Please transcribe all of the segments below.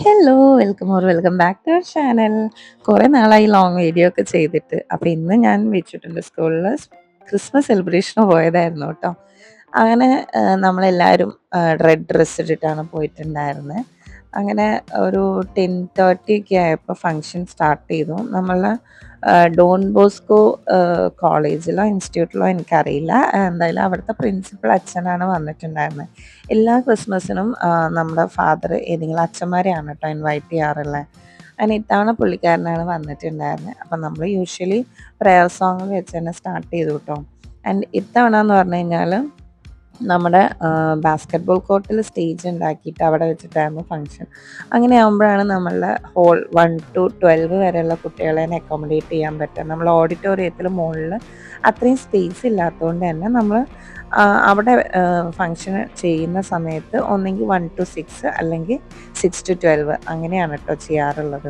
Hello! Welcome back to our channel. കുറേ നാളായി long video ഒക്കെ ചെയ്തിട്ട്. അപ്പോൾ ഇന്ന് ഞാൻ വെച്ചിട്ടുണ്ട് സ്കൂളിൽ ക്രിസ്മസ് സെലിബ്രേഷന് പോയതായിരുന്നു കേട്ടോ. അങ്ങനെ നമ്മളെല്ലാവരും റെഡ് ഡ്രസ്സ് ഇട്ടിട്ടാണ് പോയിട്ടുണ്ടായിരുന്നത്. അങ്ങനെ ഒരു 10:30 ഒക്കെ ആയപ്പോൾ ഫംഗ്ഷൻ സ്റ്റാർട്ട് ചെയ്തു. നമ്മളുടെ ഡോൺ ബോസ്കോ കോളേജിലോ ഇൻസ്റ്റിറ്റ്യൂട്ടിലോ എനിക്കറിയില്ല. എന്തായാലും അവിടുത്തെ പ്രിൻസിപ്പൽ അച്ഛനാണ് വന്നിട്ടുണ്ടായിരുന്നത്. എല്ലാ ക്രിസ്മസിനും നമ്മുടെ ഫാദർ ഏതെങ്കിലും അച്ഛന്മാരെയാണ് കേട്ടോ ഇൻവൈറ്റ് ചെയ്യാറുള്ളത്. അങ്ങനെ ഇത്തവണ പുള്ളിക്കാരനാണ് വന്നിട്ടുണ്ടായിരുന്നത്. അപ്പം നമ്മൾ യൂഷ്വലി പ്രയർ സോങ് വെച്ച് തന്നെ സ്റ്റാർട്ട് ചെയ്തു കേട്ടോ. ആൻഡ് ഇത്തവണ എന്ന് പറഞ്ഞു കഴിഞ്ഞാൽ നമ്മുടെ ബാസ്ക്കറ്റ് ബോൾ കോർട്ടിൽ സ്റ്റേജ് ഉണ്ടാക്കിയിട്ട് അവിടെ വെച്ചിട്ടായിരുന്നു ഫംഗ്ഷൻ. അങ്ങനെ ആകുമ്പോഴാണ് നമ്മളുടെ ഹോൾ 1 to 12 വരെയുള്ള കുട്ടികളെ അക്കോമഡേറ്റ് ചെയ്യാൻ പറ്റുക. നമ്മൾ ഓഡിറ്റോറിയത്തിൽ മുകളിൽ അത്രയും സ്പേസ് ഇല്ലാത്തതുകൊണ്ട് തന്നെ നമ്മൾ അവിടെ ഫംഗ്ഷൻ ചെയ്യുന്ന സമയത്ത് ഒന്നെങ്കിൽ 1 to 6 അല്ലെങ്കിൽ 6 to 12 അങ്ങനെയാണ് കേട്ടോ ചെയ്യാറുള്ളത്.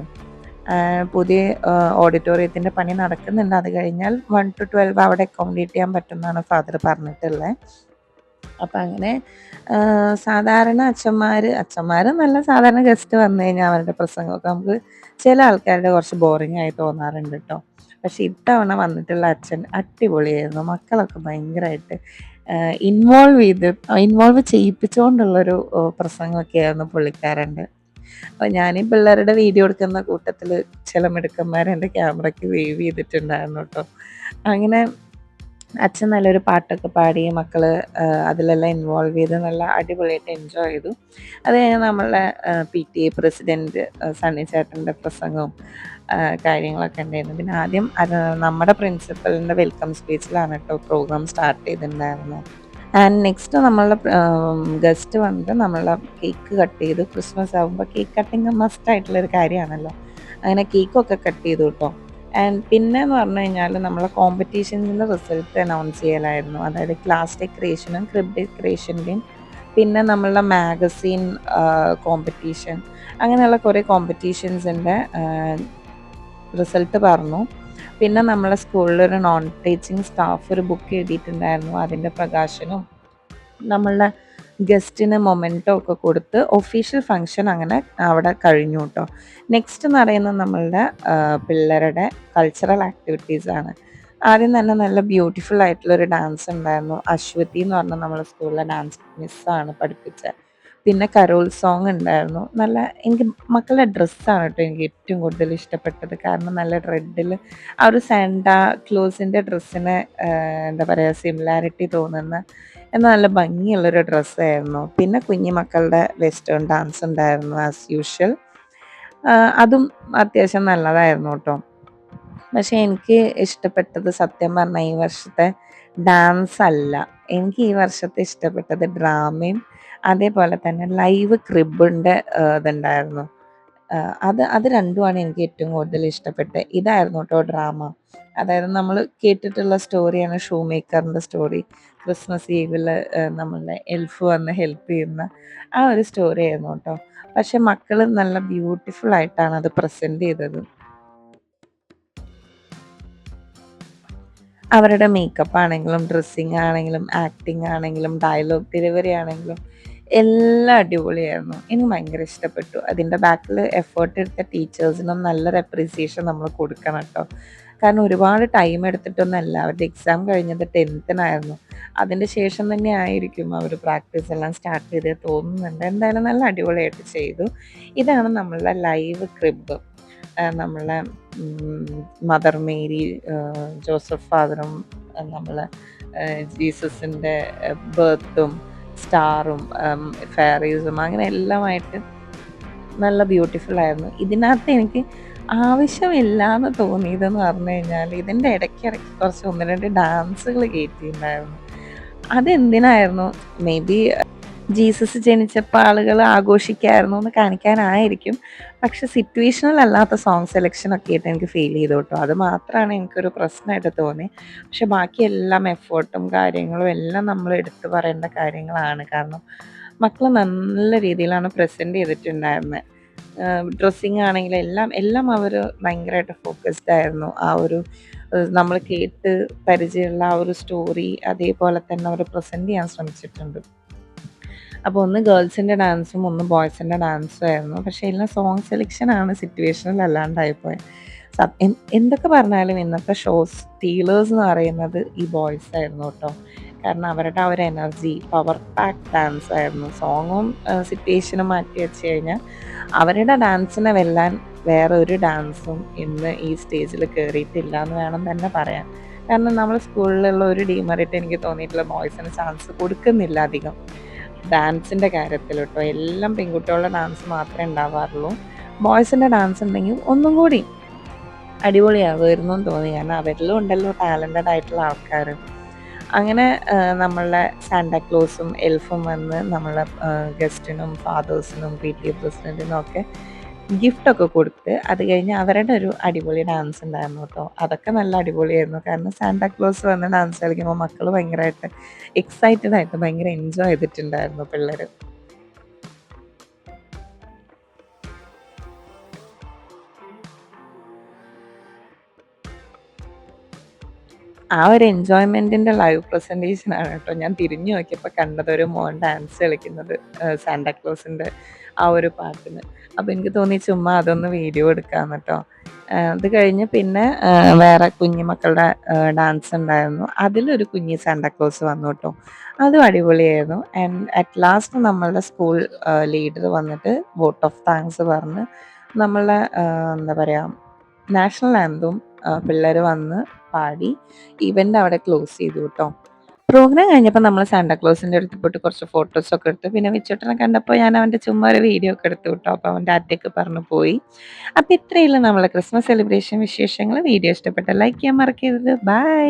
പുതിയ ഓഡിറ്റോറിയത്തിൻ്റെ പണി നടക്കുന്നുണ്ട്. അത് കഴിഞ്ഞാൽ 1 to 12 അവിടെ അക്കോമഡേറ്റ് ചെയ്യാൻ പറ്റുമെന്നാണ് ഫാദർ പറഞ്ഞിട്ടുള്ളത്. അപ്പം അങ്ങനെ സാധാരണ അച്ഛന്മാർ നല്ല സാധാരണ ഗസ്റ്റ് വന്നു കഴിഞ്ഞാൽ അവരുടെ പ്രസംഗമൊക്കെ നമുക്ക് ചില ആൾക്കാരുടെ കുറച്ച് ബോറിംഗ് ആയി തോന്നാറുണ്ട് കേട്ടോ. പക്ഷെ ഇത്തവണ വന്നിട്ടുള്ള അച്ഛൻ അടിപൊളിയായിരുന്നു. മക്കളൊക്കെ ഭയങ്കരമായിട്ട് ഇൻവോൾവ് ചെയ്യിപ്പിച്ചുകൊണ്ടുള്ളൊരു പ്രസംഗമൊക്കെ ആയിരുന്നു പുള്ളിക്കാരൻ്റെ. അപ്പോൾ ഞാൻ ഈ പിള്ളേരുടെ വീഡിയോ എടുക്കുന്ന കൂട്ടത്തിൽ ചില മിടുക്കന്മാർ എൻ്റെ ക്യാമറയ്ക്ക് വേവ് ചെയ്തിട്ടുണ്ടായിരുന്നു കേട്ടോ. അങ്ങനെ അച്ഛൻ നല്ലൊരു പാട്ടൊക്കെ പാടി മക്കൾ അതിലെല്ലാം ഇൻവോൾവ് ചെയ്ത് നല്ല അടിപൊളിയായിട്ട് എൻജോയ് ചെയ്തു. അത് കഴിഞ്ഞ് നമ്മളുടെ PTA പ്രസിഡൻറ്റ് സണ്ണി ചേട്ടൻ്റെ പ്രസംഗവും കാര്യങ്ങളൊക്കെ ഉണ്ടായിരുന്നു. പിന്നെ ആദ്യം നമ്മുടെ പ്രിൻസിപ്പലിൻ്റെ വെൽക്കം സ്പീച്ചിലാണ് കേട്ടോ പ്രോഗ്രാം സ്റ്റാർട്ട് ചെയ്തിട്ടുണ്ടായിരുന്നത്. ആൻഡ് നെക്സ്റ്റ് നമ്മളുടെ ഗസ്റ്റ് വന്നിട്ട് നമ്മളുടെ കേക്ക് കട്ട് ചെയ്തു. ക്രിസ്മസ് ആകുമ്പോൾ കേക്ക് കട്ടിങ് മസ്റ്റായിട്ടുള്ളൊരു കാര്യമാണല്ലോ. അങ്ങനെ കേക്കൊക്കെ കട്ട് ചെയ്തു കേട്ടോ. ആൻഡ് പിന്നെയെന്ന് പറഞ്ഞു കഴിഞ്ഞാൽ നമ്മളെ കോമ്പറ്റീഷൻസിൻ്റെ റിസൾട്ട് അനൗൺസ് ചെയ്യലായിരുന്നു. അതായത് ക്ലാസ് ഡെക്കറേഷനും ക്രിബ് ഡെക്കറേഷൻ്റെയും പിന്നെ നമ്മളുടെ മാഗസീൻ കോമ്പറ്റീഷൻ അങ്ങനെയുള്ള കുറേ കോമ്പറ്റീഷൻസിൻ്റെ റിസൾട്ട് പറഞ്ഞു. പിന്നെ നമ്മളെ സ്കൂളിലൊരു നോൺ ടീച്ചിങ് സ്റ്റാഫ് ഒരു ബുക്ക് എഴുതിയിട്ടുണ്ടായിരുന്നു. അതിൻ്റെ പ്രകാശനവും നമ്മളുടെ ഗസ്റ്റിന് മൊമെൻറ്റോ ഒക്കെ കൊടുത്ത് ഒഫീഷ്യൽ ഫങ്ഷൻ അങ്ങനെ അവിടെ കഴിഞ്ഞു കേട്ടോ. നെക്സ്റ്റ് എന്ന് പറയുന്നത് നമ്മളുടെ പിള്ളേരുടെ കൾച്ചറൽ ആക്ടിവിറ്റീസാണ്. ആദ്യം തന്നെ നല്ല ബ്യൂട്ടിഫുൾ ആയിട്ടുള്ളൊരു ഡാൻസ് ഉണ്ടായിരുന്നു. അശ്വതി എന്ന് പറഞ്ഞ നമ്മുടെ സ്കൂളിലെ ഡാൻസ് മിസ്സാണ് പഠിപ്പിച്ചത്. പിന്നെ കരോൾ സോങ് ഉണ്ടായിരുന്നു. നല്ല എനിക്ക് മക്കളുടെ ഡ്രസ്സാണ് കേട്ടോ എനിക്ക് ഏറ്റവും കൂടുതൽ ഇഷ്ടപ്പെട്ടത്. കാരണം നല്ല റെഡിൽ ആ ഒരു സാന്റാ ക്ലോസിൻ്റെ ഡ്രസ്സിന് എന്താ പറയുക സിമിലാരിറ്റി തോന്നുന്ന എന്നാൽ നല്ല ഭംഗിയുള്ളൊരു ഡ്രസ്സായിരുന്നു. പിന്നെ കുഞ്ഞു മക്കളുടെ വെസ്റ്റേൺ ഡാൻസ് ഉണ്ടായിരുന്നു ആസ് യൂഷ്വൽ. അതും അത്യാവശ്യം നല്ലതായിരുന്നു കേട്ടോ. പക്ഷേ എനിക്ക് ഇഷ്ടപ്പെട്ടത് സത്യം പറഞ്ഞാൽ ഈ വർഷത്തെ ഡാൻസ് അല്ല. എനിക്ക് ഈ വർഷത്തെ ഇഷ്ടപ്പെട്ടത് ഡ്രാമയും അതേപോലെ തന്നെ ലൈവ് ക്രിബിൻ്റെ ഇതുണ്ടായിരുന്നു. അത് രണ്ടുമാണ് എനിക്ക് ഏറ്റവും കൂടുതൽ ഇഷ്ടപ്പെട്ടത്. ഇതായിരുന്നു കേട്ടോ ഡ്രാമ. അതായത് നമ്മൾ കേട്ടിട്ടുള്ള സ്റ്റോറിയാണ് ഷൂ മേക്കറിൻ്റെ സ്റ്റോറി. ക്രിസ്മസ് ഈവിൽ നമ്മളുടെ എൽഫ് വന്ന് ഹെൽപ്പ് ചെയ്യുന്ന ആ ഒരു സ്റ്റോറി ആയിരുന്നു കേട്ടോ. പക്ഷെ മക്കൾ നല്ല ബ്യൂട്ടിഫുൾ ആയിട്ടാണ് അത് പ്രസൻറ്റ് ചെയ്തത്. അവരുടെ മേക്കപ്പ് ആണെങ്കിലും ഡ്രസ്സിങ് ആണെങ്കിലും ആക്ടിങ് ആണെങ്കിലും ഡയലോഗ് ഡെലിവറി ആണെങ്കിലും എല്ലാം അടിപൊളിയായിരുന്നു. എനിക്ക് ഭയങ്കര ഇഷ്ടപ്പെട്ടു. അതിൻ്റെ ബാക്കിൽ എഫേർട്ട് എടുത്ത ടീച്ചേഴ്സിനും നല്ലൊരു അപ്രീസിയേഷൻ നമ്മൾ കൊടുക്കണം കേട്ടോ. കാരണം ഒരുപാട് ടൈം എടുത്തിട്ടൊന്നുമല്ല. അവരുടെ എക്സാം കഴിഞ്ഞത് 10th അതിൻ്റെ ശേഷം തന്നെ ആയിരിക്കും അവർ പ്രാക്ടീസ് എല്ലാം സ്റ്റാർട്ട് ചെയ്തത് തോന്നുന്നുണ്ട്. എന്തായാലും നല്ല അടിപൊളിയായിട്ട് ചെയ്തു. ഇതാണ് നമ്മളുടെ ലൈവ് ക്രിബ്. നമ്മളെ മദർ മേരി, ജോസഫ് ഫാദറും നമ്മളെ ജീസസിൻ്റെ ബർത്തും സ്റ്റാറും ഫെയറീസും അങ്ങനെ എല്ലാമായിട്ട് നല്ല ബ്യൂട്ടിഫുൾ ആയിരുന്നു. ഇതിനകത്ത് എനിക്ക് ആവശ്യമില്ലാന്ന് തോന്നിയതെന്ന് പറഞ്ഞു കഴിഞ്ഞാൽ ഇതിൻ്റെ ഇടയ്ക്കിടയ്ക്ക് കുറച്ച് 1-2 ഡാൻസുകൾ കയറ്റിയിട്ടുണ്ടായിരുന്നു. അതെന്തിനായിരുന്നു? മേ ബി ജീസസ് ജനിച്ചപ്പോൾ ആളുകൾ ആഘോഷിക്കായിരുന്നു എന്ന് കാണിക്കാനായിരിക്കും. പക്ഷെ സിറ്റുവേഷണൽ അല്ലാത്ത സോങ് സെലക്ഷനൊക്കെ ആയിട്ട് എനിക്ക് ഫീൽ ചെയ്തു കേട്ടോ. അത് മാത്രമാണ് എനിക്കൊരു പ്രശ്നമായിട്ട് തോന്നി. പക്ഷെ ബാക്കിയെല്ലാം എഫേർട്ടും കാര്യങ്ങളും എല്ലാം നമ്മൾ എടുത്തു പറയേണ്ട കാര്യങ്ങളാണ്. കാരണം മക്കൾ നല്ല രീതിയിലാണ് പ്രസൻറ്റ് ചെയ്തിട്ടുണ്ടായിരുന്നത്. ഡ്രസ്സിങ് ആണെങ്കിലും എല്ലാം അവർ ഭയങ്കരമായിട്ട് ഫോക്കസ്ഡ് ആയിരുന്നു. ആ ഒരു നമ്മൾ കേട്ട് പരിചയമുള്ള ആ ഒരു സ്റ്റോറി അതേപോലെ തന്നെ അവർ പ്രസൻറ്റ് ചെയ്യാൻ ശ്രമിച്ചിട്ടുണ്ട്. അപ്പോൾ ഒന്ന് ഗേൾസിൻ്റെ ഡാൻസും ഒന്ന് ബോയ്സിൻ്റെ ഡാൻസും ആയിരുന്നു. പക്ഷേ എല്ലാം സോങ് സെലക്ഷനാണ് സിറ്റുവേഷനിൽ അല്ലാണ്ടായിപ്പോയത്. എന്തൊക്കെ പറഞ്ഞാലും ഇന്നത്തെ ഷോസ് സ്റ്റീലേഴ്സ് എന്ന് പറയുന്നത് ഈ ബോയ്സ് ആയിരുന്നു കേട്ടോ. കാരണം അവരുടെ ആ ഒരു എനർജി പവർ പാക്ക് ഡാൻസ് ആയിരുന്നു. സോങ്ങും സിറ്റുവേഷനും മാറ്റി വെച്ച് കഴിഞ്ഞാൽ അവരുടെ ഡാൻസിനെ വെല്ലാൻ വേറെ ഒരു ഡാൻസും ഇന്ന് ഈ സ്റ്റേജിൽ കയറിയിട്ടില്ല എന്ന് വേണം തന്നെ പറയാൻ. കാരണം നമ്മൾ സ്കൂളിലുള്ള ഒരു ഡീമറിറ്റ് എനിക്ക് തോന്നിയിട്ടില്ല ബോയ്സിന് ചാൻസ് കൊടുക്കുന്നില്ല അധികം ഡാൻസിൻ്റെ കാര്യത്തിൽ കേട്ടോ. എല്ലാം പെൺകുട്ടികളുടെ ഡാൻസ് മാത്രമേ ഉണ്ടാവാറുള്ളൂ. ബോയ്സിൻ്റെ ഡാൻസ് ഉണ്ടെങ്കിൽ ഒന്നും കൂടി അടിപൊളിയാകുമായിരുന്നു എന്ന് തോന്നി. കാരണം അവരിലും ഉണ്ടല്ലോ ടാലൻറ്റഡ് ആയിട്ടുള്ള ആൾക്കാർ. അങ്ങനെ നമ്മളുടെ സാന്റാക്ലോസും എൽഫും വന്ന് നമ്മളെ ഗസ്റ്റിനും ഫാദേഴ്സിനും പി ടി എ പ്രസിഡൻറ്റിനും ഒക്കെ ഗിഫ്റ്റൊക്കെ കൊടുത്ത് അത് കഴിഞ്ഞ് അവരുടെ ഒരു അടിപൊളി ഡാൻസ് ഉണ്ടായിരുന്നു കേട്ടോ. അതൊക്കെ നല്ല അടിപൊളിയായിരുന്നു. കാരണം സാന്റാക്ലോസ് വന്ന് ഡാൻസ് കളിക്കുമ്പോൾ മക്കൾ ഭയങ്കരമായിട്ട് എക്സൈറ്റഡ് ആയിട്ട് ഭയങ്കര എൻജോയ് ചെയ്തിട്ടുണ്ടായിരുന്നു പിള്ളേർ. ആ ഒരു എൻജോയ്മെൻറ്റിൻ്റെ ലൈവ് പ്രസൻറ്റേഷനാണ് കേട്ടോ ഞാൻ തിരിഞ്ഞു നോക്കിയപ്പോൾ കണ്ടത്. ഒരു മോൻ ഡാൻസ് കളിക്കുന്നത് സാന്റാക്ലോസിൻ്റെ ആ ഒരു പാട്ടിന്. അപ്പോൾ എനിക്ക് തോന്നി ചുമ്മാ അതൊന്ന് വീഡിയോ എടുക്കാമെന്ന് കേട്ടോ. അത് കഴിഞ്ഞ് പിന്നെ വേറെ കുഞ്ഞുമക്കളുടെ ഡാൻസ് ഉണ്ടായിരുന്നു. അതിലൊരു കുഞ്ഞി സാന്റാക്ലോസ് വന്നു കേട്ടോ. അതും അടിപൊളിയായിരുന്നു. ആൻഡ് അറ്റ് ലാസ്റ്റ് നമ്മളുടെ സ്കൂൾ ലീഡർ വന്നിട്ട് വോട്ട് ഓഫ് താങ്ക്സ് പറഞ്ഞ് നമ്മളുടെ എന്താ പറയുക നാഷണൽ ആന്തം പിള്ളേർ വന്ന് പാടി ഇവൻ്റ് അവിടെ ക്ലോസ് ചെയ്തു കേട്ടോ. പ്രോഗ്രാം കഴിഞ്ഞപ്പോൾ നമ്മൾ സാന്റാക്ലോസിൻ്റെ അടുത്ത് പോയിട്ട് കുറച്ച് ഫോട്ടോസൊക്കെ എടുത്തു. പിന്നെ വിച്ചേട്ടനെ കണ്ടപ്പോൾ ഞാൻ അവൻ്റെ ചുമ്മാ ഒരു വീഡിയോ ഒക്കെ എടുത്തു കേട്ടോ. അപ്പോൾ അവൻ്റെ അറ്റയ്ക്ക് പറഞ്ഞു പോയി. അപ്പോൾ ഇത്രയുള്ള നമ്മളെ ക്രിസ്മസ് സെലിബ്രേഷൻ വിശേഷങ്ങൾ. വീഡിയോ ഇഷ്ടപ്പെട്ട ലൈക്ക് ചെയ്യാൻ മറക്കരുത്. ബൈ.